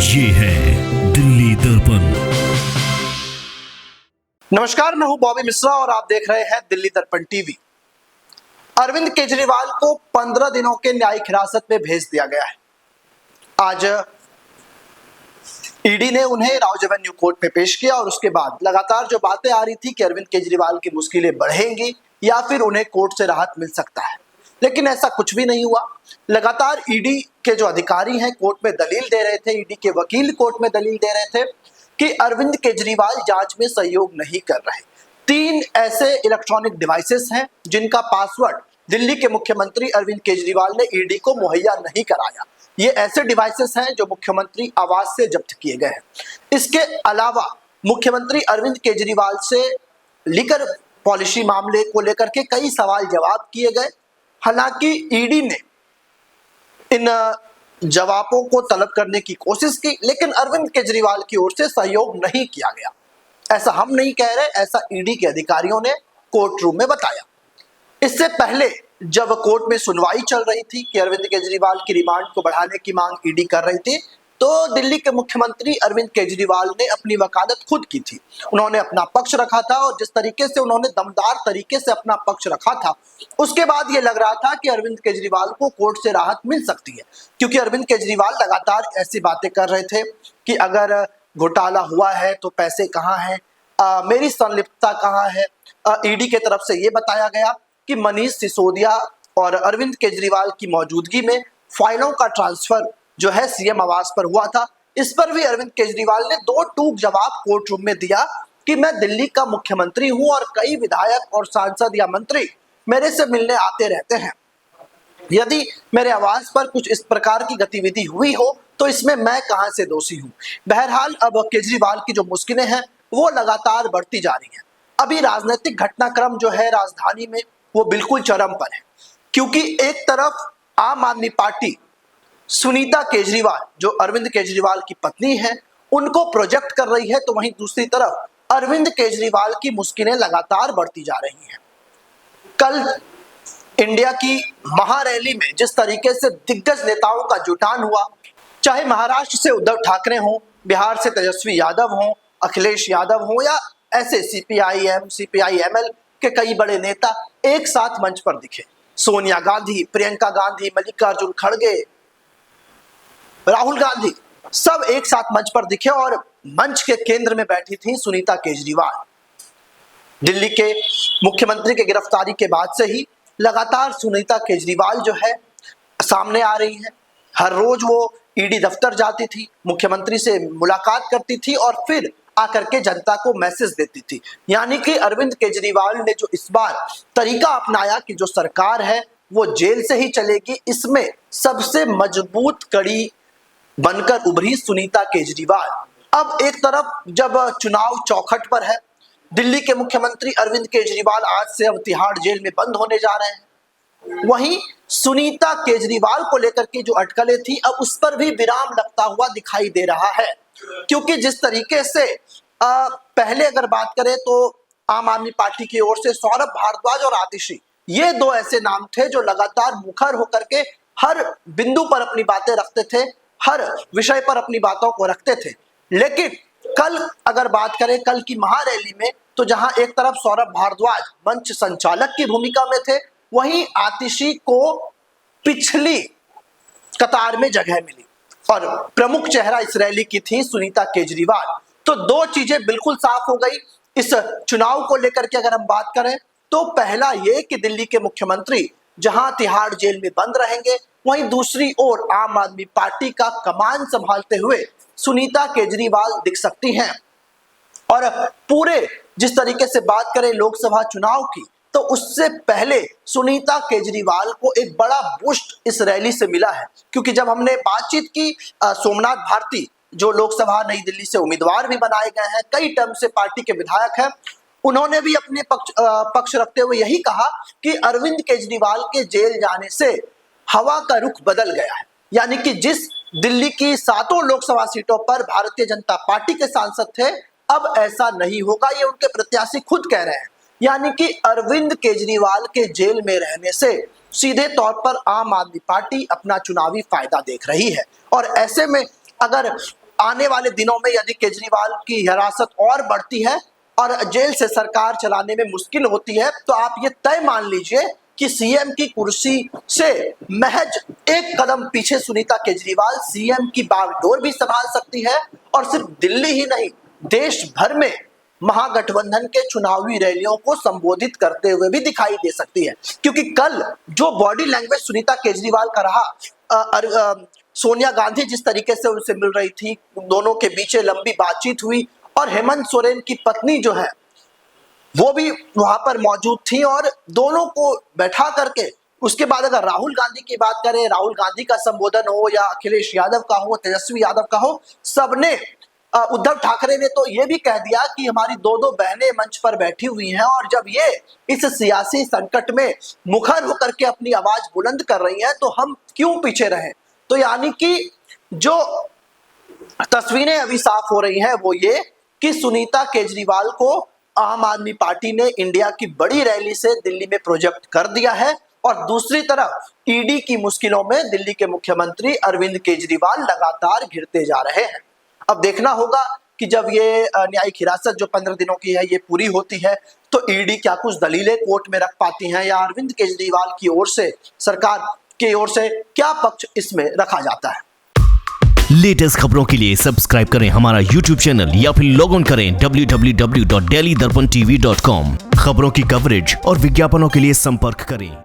ये है दिल्ली दर्पण। नमस्कार, मैं हूं बॉबी मिश्रा और आप देख रहे हैं दिल्ली दर्पण टीवी। अरविंद केजरीवाल को 15 दिनों के न्यायिक हिरासत में भेज दिया गया है। आज ईडी ने उन्हें राउज एवेन्यू कोर्ट में पेश किया और उसके बाद लगातार जो बातें आ रही थी कि अरविंद केजरीवाल की मुश्किलें बढ़ेंगी या फिर उन्हें कोर्ट से राहत मिल सकता है, लेकिन ऐसा कुछ भी नहीं हुआ। लगातार ईडी के जो अधिकारी हैं कोर्ट में दलील दे रहे थे, ईडी के वकील कोर्ट में दलील दे रहे थे कि अरविंद केजरीवाल जांच में सहयोग नहीं कर रहे। 3 ऐसे इलेक्ट्रॉनिक डिवाइसेस हैं जिनका पासवर्ड दिल्ली के मुख्यमंत्री अरविंद केजरीवाल ने ईडी को मुहैया नहीं कराया। ये ऐसे डिवाइसेस हैं जो मुख्यमंत्री आवास से जब्त किए गए हैं। इसके अलावा मुख्यमंत्री अरविंद केजरीवाल से लिकर पॉलिसी मामले को लेकर के कई सवाल जवाब किए गए। हालांकि ईडी ने इन जवाबों को तलब करने की कोशिश की, लेकिन अरविंद केजरीवाल की ओर से सहयोग नहीं किया गया। ऐसा हम नहीं कह रहे, ऐसा ईडी के अधिकारियों ने कोर्ट रूम में बताया। इससे पहले जब कोर्ट में सुनवाई चल रही थी कि अरविंद केजरीवाल की रिमांड को बढ़ाने की मांग ईडी कर रही थी, तो दिल्ली के मुख्यमंत्री अरविंद केजरीवाल ने अपनी वकालत खुद की थी। उन्होंने अपना पक्ष रखा था और जिस तरीके से उन्होंने दमदार तरीके से अपना पक्ष रखा था, उसके बाद ये लग रहा था कि अरविंद केजरीवाल को कोर्ट से राहत मिल सकती है, क्योंकि अरविंद केजरीवाल लगातार ऐसी बातें कर रहे थे कि अगर घोटाला हुआ है तो पैसे कहाँ हैं, मेरी संलिप्तता कहाँ है। ईडी की तरफ से ये बताया गया कि मनीष सिसोदिया और अरविंद केजरीवाल की मौजूदगी में फाइलों का ट्रांसफर जो है सीएम आवास पर हुआ था। इस पर भी अरविंद केजरीवाल ने 2 टूक जवाब कोर्ट रूम में दिया कि मैं दिल्ली का मुख्यमंत्री हूं और कई विधायक और सांसद या मंत्री मेरे से मिलने आते रहते हैं। यदि मेरे आवास पर कुछ इस प्रकार की गतिविधि हुई हो तो इसमें मैं कहां से दोषी हूं। बहरहाल अब केजरीवाल की जो मुश्किलें हैं वो लगातार बढ़ती जा रही हैं। अभी राजनीतिक घटनाक्रम जो है राजधानी में वो बिल्कुल चरम पर है, क्योंकि एक तरफ आम आदमी पार्टी सुनीता केजरीवाल जो अरविंद केजरीवाल की पत्नी है उनको प्रोजेक्ट कर रही है, तो वहीं दूसरी तरफ अरविंद केजरीवाल की मुश्किलें लगातार बढ़ती जा रही हैं। कल इंडिया की महारैली में जिस तरीके से दिग्गज नेताओं का जुटान हुआ, चाहे महाराष्ट्र से उद्धव ठाकरे हों, बिहार से तेजस्वी यादव हों, अखिलेश यादव हों या ऐसे सीपीआईएम सीपीआईएमएल के कई बड़े नेता एक साथ मंच पर दिखे। सोनिया गांधी, प्रियंका गांधी, मल्लिकार्जुन खड़गे, राहुल गांधी सब एक साथ मंच पर दिखे और मंच के केंद्र में बैठी थी सुनीता केजरीवाल। दिल्ली के मुख्यमंत्री की गिरफ्तारी के बाद से ही लगातार सुनीता केजरीवाल जो है सामने आ रही है। हर रोज वो ईडी दफ्तर जाती थी, मुख्यमंत्री से मुलाकात करती थी और फिर आकर के जनता को मैसेज देती थी। यानी कि अरविंद केजरीवाल ने जो इस बार तरीका अपनाया कि जो सरकार है वो जेल से ही चलेगी, इसमें सबसे मजबूत कड़ी बनकर उभरी सुनीता केजरीवाल। अब एक तरफ जब चुनाव चौखट पर है, दिल्ली के मुख्यमंत्री अरविंद केजरीवाल आज से अब तिहाड़ जेल में बंद होने जा रहे हैं, वहीं सुनीता केजरीवाल को लेकर के जो अटकलें थी अब उस पर भी विराम लगता हुआ दिखाई दे रहा है। क्योंकि जिस तरीके से पहले अगर बात करें तो आम आदमी पार्टी की ओर से सौरभ भारद्वाज और आतिशी, ये 2 ऐसे नाम थे जो लगातार मुखर होकर के हर बिंदु पर अपनी बातें रखते थे, हर विषय पर अपनी बातों को रखते थे। लेकिन कल अगर बात करें कल की महारैली में, तो जहां एक तरफ सौरभ भारद्वाज मंच संचालक की भूमिका में थे, वहीं आतिशी को पिछली कतार में जगह मिली और प्रमुख चेहरा इस रैली की थी सुनीता केजरीवाल। तो 2 चीजें बिल्कुल साफ हो गई इस चुनाव को लेकर के। अगर हम बात करें तो पहला ये कि दिल्ली के मुख्यमंत्री जहां तिहाड़ जेल में बंद रहेंगे, वहीं दूसरी ओर आम आदमी पार्टी का कमान संभालते हुए सुनीता केजरीवाल दिख सकती हैं। और पूरे जिस तरीके से बात करें लोकसभा चुनाव की, तो उससे पहले सुनीता केजरीवाल को एक बड़ा बूस्ट इस रैली से मिला है, क्योंकि जब हमने बातचीत की सोमनाथ भारती जो लोकसभा नई दिल्ली से उम्मीदवार भी बनाए गए हैं, कई टर्म से पार्टी के विधायक हैं, उन्होंने भी अपने पक्ष रखते हुए यही कहा कि अरविंद केजरीवाल के जेल जाने से हवा का रुख बदल गया है। यानी कि जिस दिल्ली की 7 लोकसभा सीटों पर भारतीय जनता पार्टी के सांसद थे, अब ऐसा नहीं होगा, ये उनके प्रत्याशी खुद कह रहे हैं। यानी कि अरविंद केजरीवाल के जेल में रहने से सीधे तौर पर आम आदमी पार्टी अपना चुनावी फायदा देख रही है। और ऐसे में अगर आने वाले दिनों में यदि केजरीवाल की हिरासत और बढ़ती है और जेल से सरकार चलाने में मुश्किल होती है, तो आप ये तय मान लीजिए कि सीएम की कुर्सी से महज एक कदम पीछे सुनीता केजरीवाल सीएम की बागडोर भी संभाल सकती है। और सिर्फ दिल्ली ही नहीं, देश भर में महागठबंधन के चुनावी रैलियों को संबोधित करते हुए भी दिखाई दे सकती है। क्योंकि कल जो बॉडी लैंग्वेज सुनीता केजरीवाल का रहा, सोनिया गांधी जिस तरीके से उनसे मिल रही थी, दोनों के बीच लंबी बातचीत हुई और हेमंत सोरेन की पत्नी जो है वो भी वहां पर मौजूद थी और दोनों को बैठा करके उसके बाद अगर राहुल गांधी की बात करें, राहुल गांधी का संबोधन हो या अखिलेश यादव का हो, तेजस्वी यादव का हो, सबने उद्धव ठाकरे ने तो ये भी कह दिया कि हमारी दो दो बहनें मंच पर बैठी हुई हैं और जब ये इस सियासी संकट में मुखर होकर के अपनी आवाज बुलंद कर रही हैं तो हम क्यों पीछे रहें। तो यानी कि जो तस्वीरें अभी साफ हो रही हैं वो ये कि सुनीता केजरीवाल को आम आदमी पार्टी ने इंडिया की बड़ी रैली से दिल्ली में प्रोजेक्ट कर दिया है और दूसरी तरफ ईडी की मुश्किलों में दिल्ली के मुख्यमंत्री अरविंद केजरीवाल लगातार घिरते जा रहे हैं। अब देखना होगा कि जब ये न्यायिक हिरासत जो 15 दिनों की है ये पूरी होती है तो ईडी क्या कुछ दलीलें कोर्ट में रख पाती हैं या अरविंद केजरीवाल की ओर से, सरकार की ओर से क्या पक्ष इसमें रखा जाता है। लेटेस्ट खबरों के लिए सब्सक्राइब करें हमारा YouTube चैनल या फिर लॉग ऑन करें www.delhidarpantv.com। खबरों की कवरेज और विज्ञापनों के लिए संपर्क करें।